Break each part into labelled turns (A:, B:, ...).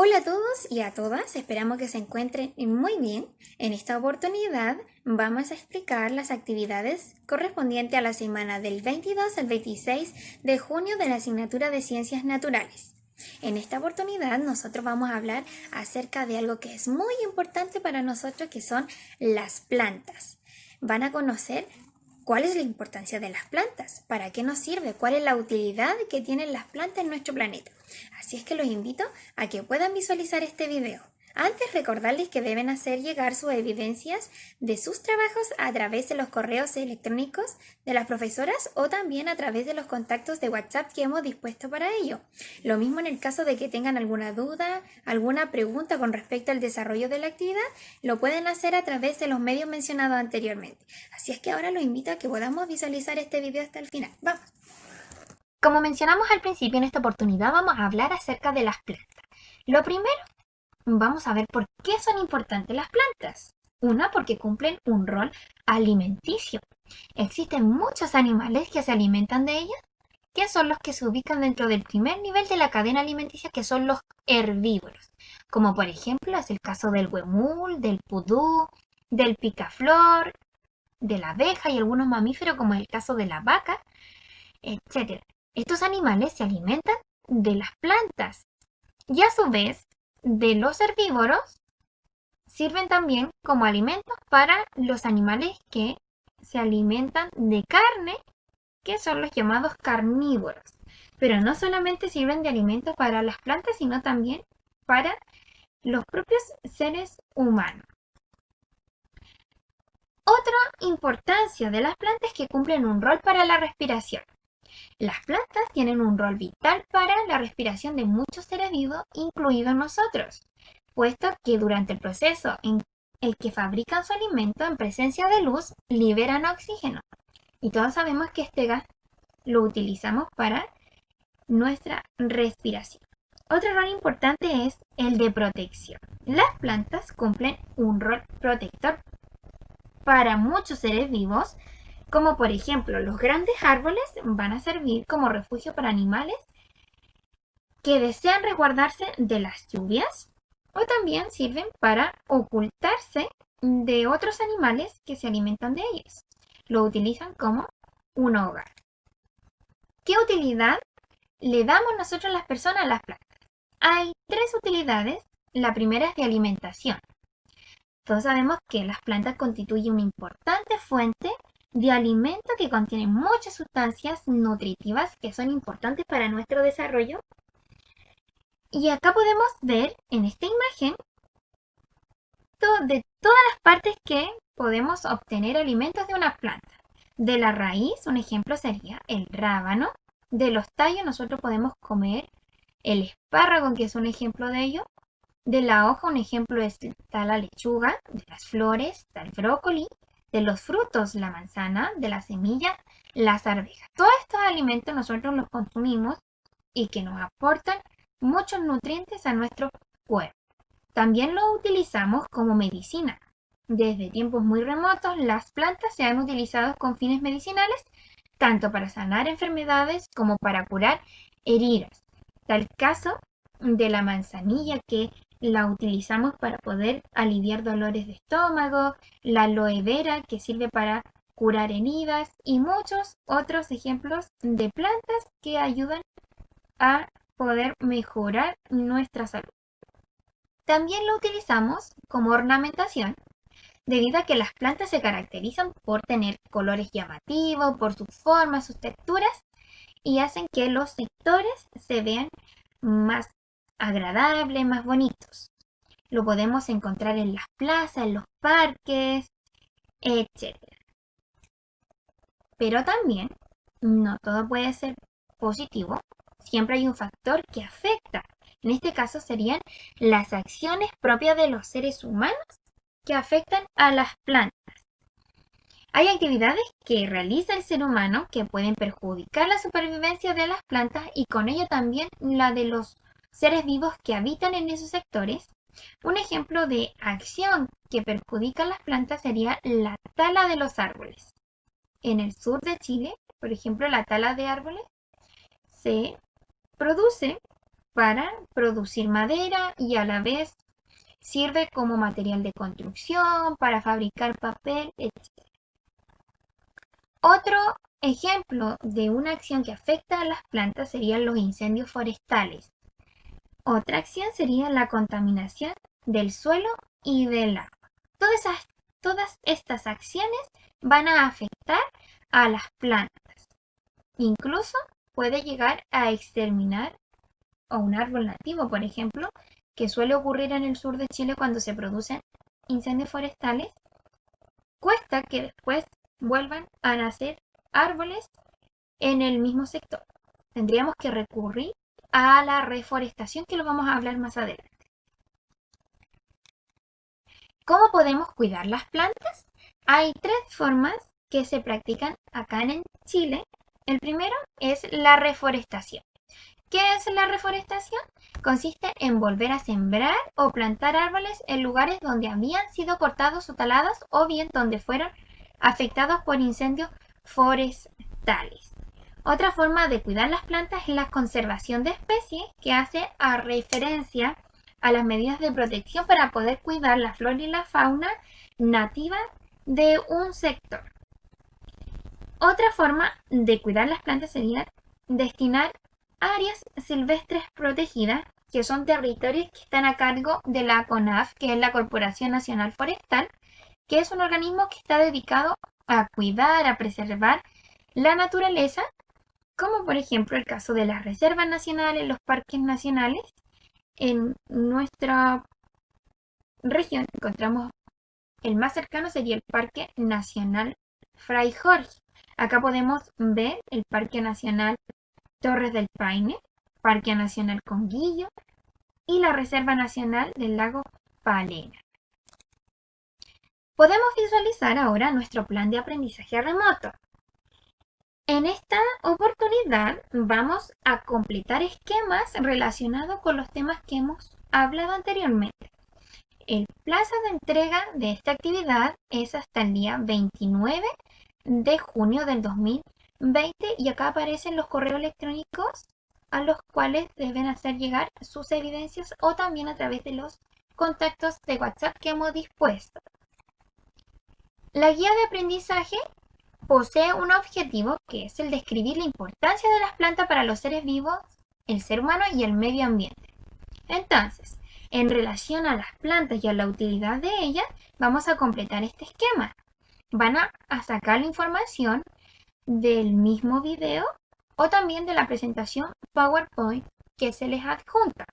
A: Hola a todos y a todas, esperamos que se encuentren muy bien. En esta oportunidad vamos a explicar las actividades correspondientes a la semana del 22 al 26 de junio de la asignatura de Ciencias Naturales. En esta oportunidad nosotros vamos a hablar acerca de algo que es muy importante para nosotros, que son las plantas. Van a conocer cuál es la importancia de las plantas, para qué nos sirve, cuál es la utilidad que tienen las plantas en nuestro planeta. Así es que los invito a que puedan visualizar este video. Antes, recordarles que deben hacer llegar sus evidencias de sus trabajos a través de los correos electrónicos de las profesoras o también a través de los contactos de WhatsApp que hemos dispuesto para ello. Lo mismo en el caso de que tengan alguna duda, alguna pregunta con respecto al desarrollo de la actividad, lo pueden hacer a través de los medios mencionados anteriormente. Así es que ahora los invito a que podamos visualizar este video hasta el final. ¡Vamos! Como mencionamos al principio, en esta oportunidad vamos a hablar acerca de las plantas. Lo primero, vamos a ver por qué son importantes las plantas. Una, porque cumplen un rol alimenticio. Existen muchos animales que se alimentan de ellas, que son los que se ubican dentro del primer nivel de la cadena alimenticia, que son los herbívoros. Como por ejemplo es el caso del huemul, del pudú, del picaflor, de la abeja y algunos mamíferos como el caso de la vaca, etc. Estos animales se alimentan de las plantas y a su vez de los herbívoros sirven también como alimentos para los animales que se alimentan de carne, que son los llamados carnívoros. Pero no solamente sirven de alimento para las plantas, sino también para los propios seres humanos. Otra importancia de las plantas es que cumplen un rol para la respiración. Las plantas tienen un rol vital para la respiración de muchos seres vivos, incluidos nosotros, puesto que durante el proceso en el que fabrican su alimento en presencia de luz, liberan oxígeno. Y todos sabemos que este gas lo utilizamos para nuestra respiración. Otro rol importante es el de protección. Las plantas cumplen un rol protector para muchos seres vivos, como por ejemplo los grandes árboles van a servir como refugio para animales que desean resguardarse de las lluvias, o también sirven para ocultarse de otros animales que se alimentan de ellos. Lo utilizan como un hogar. ¿Qué utilidad le damos nosotros las personas a las plantas? Hay tres utilidades. La primera es de alimentación. Todos sabemos que las plantas constituyen una importante fuente de alimento que contiene muchas sustancias nutritivas que son importantes para nuestro desarrollo. Y acá podemos ver en esta imagen de todas las partes que podemos obtener alimentos de una planta. De la raíz, un ejemplo sería el rábano. De los tallos nosotros podemos comer el espárrago, que es un ejemplo de ello. De la hoja, un ejemplo está la lechuga. De las flores está el brócoli. De los frutos, la manzana. De las semillas, las arvejas. Todos estos alimentos nosotros los consumimos y que nos aportan muchos nutrientes a nuestro cuerpo. También lo utilizamos como medicina. Desde tiempos muy remotos, las plantas se han utilizado con fines medicinales, tanto para sanar enfermedades como para curar heridas. Tal caso de la manzanilla, que la utilizamos para poder aliviar dolores de estómago, la aloe vera, que sirve para curar heridas, y muchos otros ejemplos de plantas que ayudan a poder mejorar nuestra salud. También lo utilizamos como ornamentación, debido a que las plantas se caracterizan por tener colores llamativos, por sus formas, sus texturas, y hacen que los sectores se vean más agradables, más bonitos. Lo podemos encontrar en las plazas, en los parques, etc. Pero también no todo puede ser positivo. Siempre hay un factor que afecta. En este caso serían las acciones propias de los seres humanos que afectan a las plantas. Hay actividades que realiza el ser humano que pueden perjudicar la supervivencia de las plantas y con ello también la de los seres vivos que habitan en esos sectores. Un ejemplo de acción que perjudica a las plantas sería la tala de los árboles. En el sur de Chile, por ejemplo, la tala de árboles se produce para producir madera y a la vez sirve como material de construcción, para fabricar papel, etc. Otro ejemplo de una acción que afecta a las plantas serían los incendios forestales. Otra acción sería la contaminación del suelo y del agua. Todas estas acciones van a afectar a las plantas. Incluso puede llegar a exterminar a un árbol nativo, por ejemplo, que suele ocurrir en el sur de Chile cuando se producen incendios forestales. Cuesta que después vuelvan a nacer árboles en el mismo sector. Tendríamos que recurrir a la reforestación, que lo vamos a hablar más adelante. ¿Cómo podemos cuidar las plantas? Hay 3 formas que se practican acá en Chile. El primero es la reforestación. ¿Qué es la reforestación? Consiste en volver a sembrar o plantar árboles en lugares donde habían sido cortados o talados o bien donde fueron afectados por incendios forestales. Otra forma de cuidar las plantas es la conservación de especies, que hace a referencia a las medidas de protección para poder cuidar la flora y la fauna nativa de un sector. Otra forma de cuidar las plantas sería destinar áreas silvestres protegidas, que son territorios que están a cargo de la CONAF, que es la Corporación Nacional Forestal, que es un organismo que está dedicado a cuidar, a preservar la naturaleza, como por ejemplo el caso de las reservas nacionales, los parques nacionales. En nuestra región encontramos el más cercano sería el Parque Nacional Fray Jorge. Acá podemos ver el Parque Nacional Torres del Paine, Parque Nacional Conguillo y la Reserva Nacional del Lago Palena. Podemos visualizar ahora nuestro plan de aprendizaje remoto. En esta oportunidad vamos a completar esquemas relacionados con los temas que hemos hablado anteriormente. El plazo de entrega de esta actividad es hasta el día 29 de junio del 2020 y acá aparecen los correos electrónicos a los cuales deben hacer llegar sus evidencias o también a través de los contactos de WhatsApp que hemos dispuesto. La guía de aprendizaje posee un objetivo que es el describir la importancia de las plantas para los seres vivos, el ser humano y el medio ambiente. Entonces, en relación a las plantas y a la utilidad de ellas, vamos a completar este esquema. Van a sacar la información del mismo video o también de la presentación PowerPoint que se les adjunta.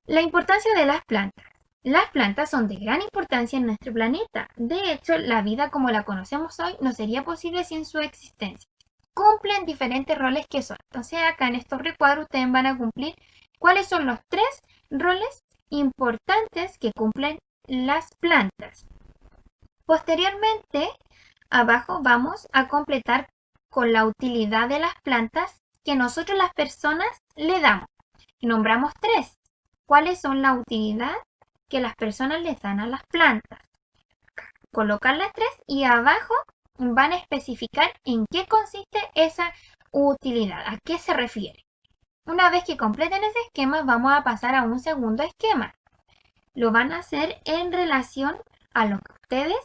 A: La importancia de las plantas. Las plantas son de gran importancia en nuestro planeta. De hecho, la vida como la conocemos hoy no sería posible sin su existencia. Cumplen diferentes roles que son. Entonces, acá en estos recuadros ustedes van a cumplir cuáles son los 3 roles importantes que cumplen las plantas. Posteriormente, abajo vamos a completar con la utilidad de las plantas que nosotros las personas le damos. Nombramos 3. ¿Cuáles son la utilidad que las personas les dan a las plantas? Colocar las 3 y abajo van a especificar en qué consiste esa utilidad, a qué se refiere. Una vez que completen ese esquema, vamos a pasar a un segundo esquema. Lo van a hacer en relación a lo que ustedes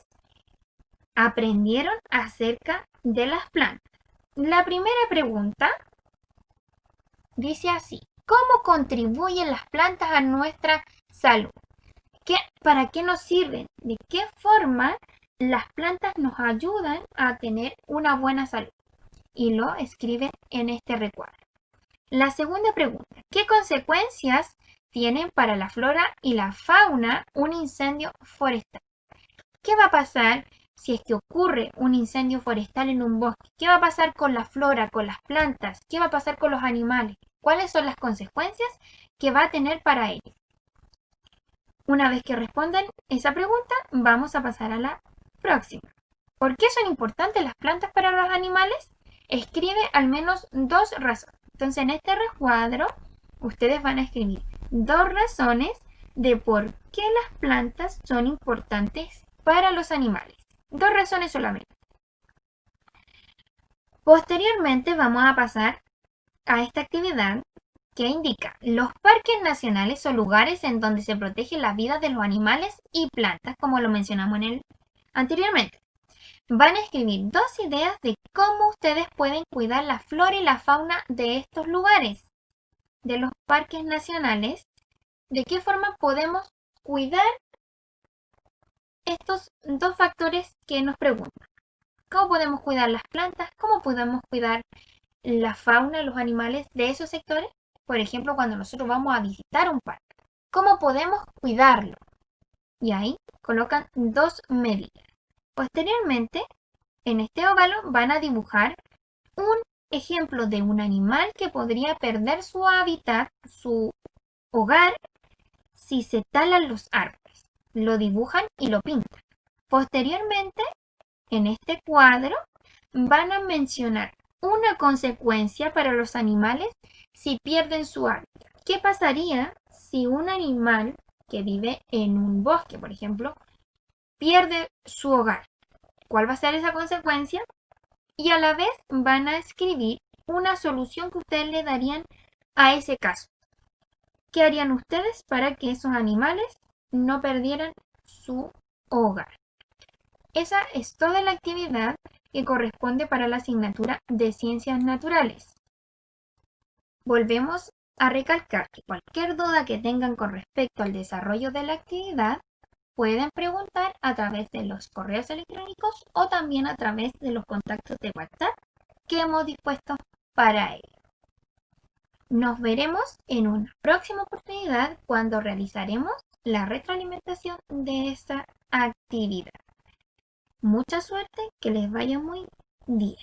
A: aprendieron acerca de las plantas. La primera pregunta dice así: ¿cómo contribuyen las plantas a nuestra salud? ¿Para qué nos sirven? ¿De qué forma las plantas nos ayudan a tener una buena salud? Y lo escriben en este recuadro. La segunda pregunta: ¿qué consecuencias tienen para la flora y la fauna un incendio forestal? ¿Qué va a pasar si es que ocurre un incendio forestal en un bosque? ¿Qué va a pasar con la flora, con las plantas? ¿Qué va a pasar con los animales? ¿Cuáles son las consecuencias que va a tener para ellos? Una vez que respondan esa pregunta, vamos a pasar a la próxima. ¿Por qué son importantes las plantas para los animales? Escribe al menos 2 razones. Entonces, en este recuadro, ustedes van a escribir 2 razones de por qué las plantas son importantes para los animales. 2 razones solamente. Posteriormente, vamos a pasar a esta actividad que indica los parques nacionales son lugares en donde se protege la vida de los animales y plantas, como lo mencionamos anteriormente. Van a escribir dos ideas de cómo ustedes pueden cuidar la flora y la fauna de estos lugares, de los parques nacionales. ¿De qué forma podemos cuidar estos dos factores que nos preguntan? ¿Cómo podemos cuidar las plantas? ¿Cómo podemos cuidar la fauna, los animales de esos sectores? Por ejemplo, cuando nosotros vamos a visitar un parque. ¿Cómo podemos cuidarlo? Y ahí colocan dos medidas. Posteriormente, en este óvalo van a dibujar un ejemplo de un animal que podría perder su hábitat, su hogar, si se talan los árboles. Lo dibujan y lo pintan. Posteriormente, en este cuadro, van a mencionar una consecuencia para los animales si pierden su hábitat. ¿Qué pasaría si un animal que vive en un bosque, por ejemplo, pierde su hogar? ¿Cuál va a ser esa consecuencia? Y a la vez van a escribir una solución que ustedes le darían a ese caso. ¿Qué harían ustedes para que esos animales no perdieran su hogar? Esa es toda la actividad que corresponde para la asignatura de Ciencias Naturales. Volvemos a recalcar que cualquier duda que tengan con respecto al desarrollo de la actividad pueden preguntar a través de los correos electrónicos o también a través de los contactos de WhatsApp que hemos dispuesto para ello. Nos veremos en una próxima oportunidad cuando realizaremos la retroalimentación de esta actividad. Mucha suerte, que les vaya muy bien.